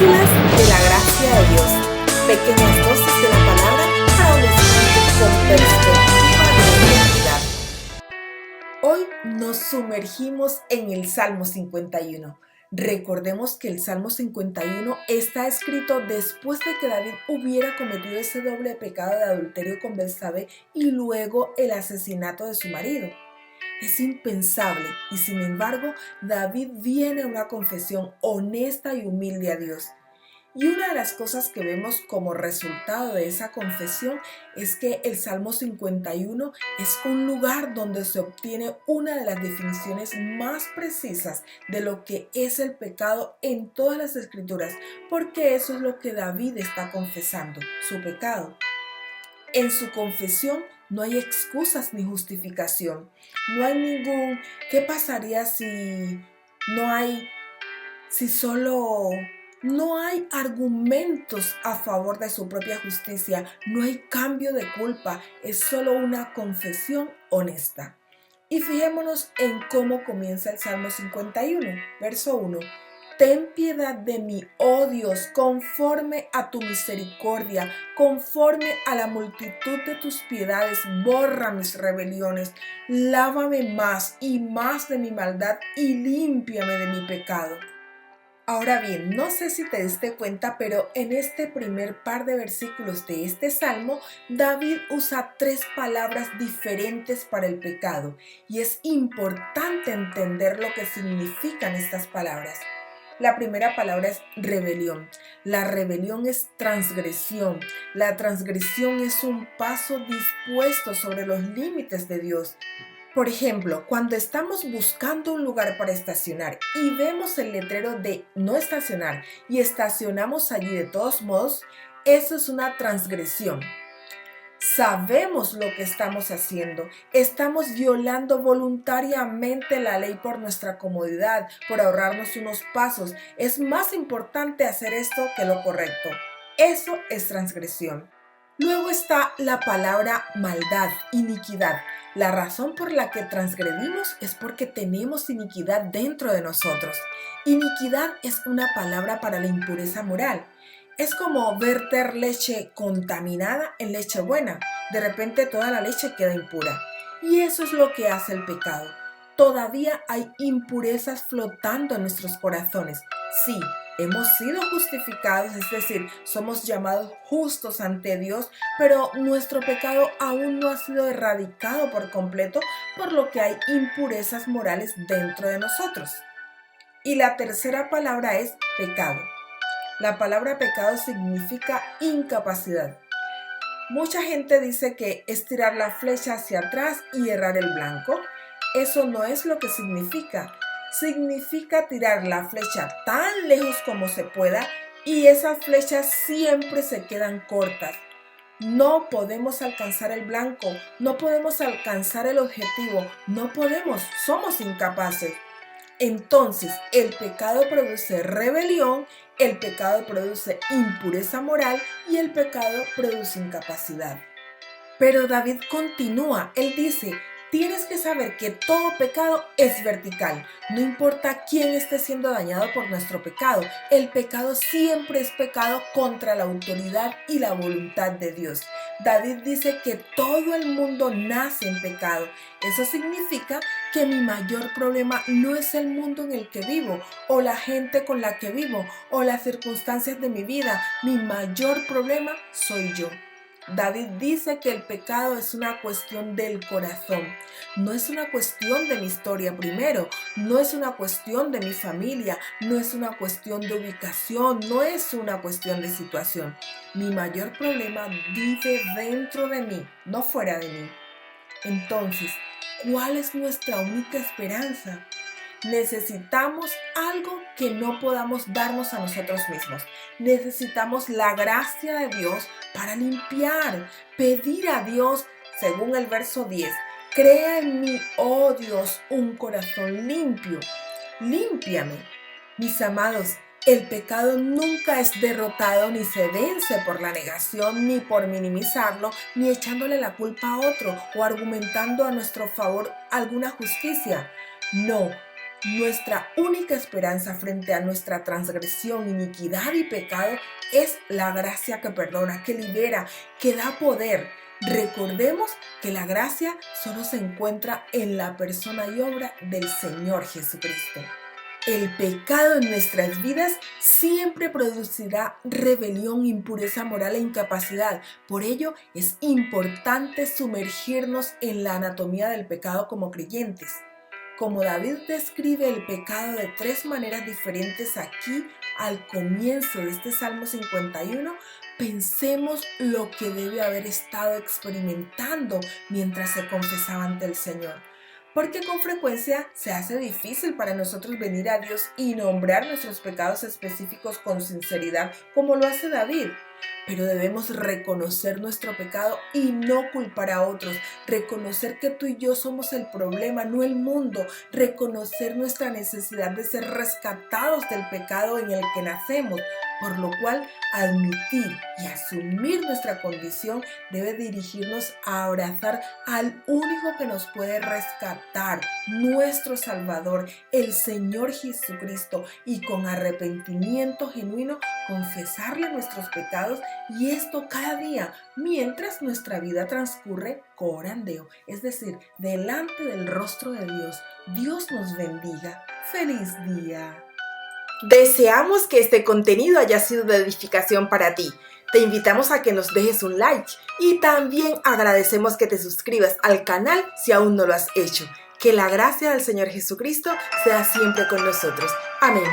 Cápsulas de la gracia de Dios. Pequeñas dosis de la palabra para un espíritu con perspectiva de eternidad. Hoy nos sumergimos en el Salmo 51. Recordemos que el Salmo 51 está escrito después de que David hubiera cometido ese doble pecado de adulterio con Betsabé y luego el asesinato de su marido. Es impensable y sin embargo David viene a una confesión honesta y humilde a Dios. Y una de las cosas que vemos como resultado de esa confesión es que el Salmo 51 es un lugar donde se obtiene una de las definiciones más precisas de lo que es el pecado en todas las escrituras, porque eso es lo que David está confesando, su pecado. En su confesión no hay excusas ni justificación. No hay ningún ¿qué pasaría si solo no hay argumentos a favor de su propia justicia? No hay cambio de culpa, es solo una confesión honesta. Y fijémonos en cómo comienza el Salmo 51, verso 1. Ten piedad de mí, oh Dios, conforme a tu misericordia, conforme a la multitud de tus piedades, borra mis rebeliones, lávame más y más de mi maldad y límpiame de mi pecado. Ahora bien, no sé si te diste cuenta, pero en este primer par de versículos de este salmo, David usa tres palabras diferentes para el pecado y es importante entender lo que significan estas palabras. La primera palabra es rebelión. La rebelión es transgresión. La transgresión es un paso dispuesto sobre los límites de Dios. Por ejemplo, cuando estamos buscando un lugar para estacionar y vemos el letrero de no estacionar y estacionamos allí de todos modos, eso es una transgresión. Sabemos lo que estamos haciendo. Estamos violando voluntariamente la ley por nuestra comodidad, por ahorrarnos unos pasos. Es más importante hacer esto que lo correcto. Eso es transgresión. Luego está la palabra maldad, iniquidad. La razón por la que transgredimos es porque tenemos iniquidad dentro de nosotros. Iniquidad es una palabra para la impureza moral. Es como verter leche contaminada en leche buena. De repente toda la leche queda impura. Y eso es lo que hace el pecado. Todavía hay impurezas flotando en nuestros corazones. Sí, hemos sido justificados, es decir, somos llamados justos ante Dios, pero nuestro pecado aún no ha sido erradicado por completo, por lo que hay impurezas morales dentro de nosotros. Y la tercera palabra es pecado. La palabra pecado significa incapacidad. Mucha gente dice que es tirar la flecha hacia atrás y errar el blanco. Eso no es lo que significa. Significa tirar la flecha tan lejos como se pueda y esas flechas siempre se quedan cortas. No podemos alcanzar el blanco, no podemos alcanzar el objetivo, somos incapaces. Entonces, el pecado produce rebelión, el pecado produce impureza moral y el pecado produce incapacidad. Pero David continúa, él dice, tienes que saber que todo pecado es vertical. No importa quién esté siendo dañado por nuestro pecado, el pecado siempre es pecado contra la autoridad y la voluntad de Dios. David dice que todo el mundo nace en pecado. Eso significa que mi mayor problema no es el mundo en el que vivo, o la gente con la que vivo, o las circunstancias de mi vida. Mi mayor problema soy yo. David dice que el pecado es una cuestión del corazón, no es una cuestión de mi historia primero, no es una cuestión de mi familia, no es una cuestión de ubicación, no es una cuestión de situación. Mi mayor problema vive dentro de mí, no fuera de mí. Entonces, ¿cuál es nuestra única esperanza? Necesitamos algo que no podamos darnos a nosotros mismos. Necesitamos la gracia de Dios para limpiar, pedir a Dios, según el verso 10, crea en mí, oh Dios, un corazón limpio. Límpiame. Mis amados, el pecado nunca es derrotado ni se vence por la negación, ni por minimizarlo, ni echándole la culpa a otro o argumentando a nuestro favor alguna justicia. No. Nuestra única esperanza frente a nuestra transgresión, iniquidad y pecado es la gracia que perdona, que libera, que da poder. Recordemos que la gracia solo se encuentra en la persona y obra del Señor Jesucristo. El pecado en nuestras vidas siempre producirá rebelión, impureza moral e incapacidad. Por ello, es importante sumergirnos en la anatomía del pecado como creyentes. Como David describe el pecado de tres maneras diferentes aquí al comienzo de este Salmo 51, pensemos lo que debe haber estado experimentando mientras se confesaba ante el Señor. Porque con frecuencia se hace difícil para nosotros venir a Dios y nombrar nuestros pecados específicos con sinceridad, como lo hace David. Pero debemos reconocer nuestro pecado y no culpar a otros. Reconocer que tú y yo somos el problema, no el mundo. Reconocer nuestra necesidad de ser rescatados del pecado en el que nacemos. Por lo cual, admitir y asumir nuestra condición debe dirigirnos a abrazar al único que nos puede rescatar, nuestro Salvador, el Señor Jesucristo, y con arrepentimiento genuino confesarle nuestros pecados, y esto cada día mientras nuestra vida transcurre corandeo, es decir, delante del rostro de Dios. Dios nos bendiga. ¡Feliz día! Deseamos que este contenido haya sido de edificación para ti. Te invitamos a que nos dejes un like y también agradecemos que te suscribas al canal si aún no lo has hecho. Que la gracia del Señor Jesucristo sea siempre con nosotros. Amén.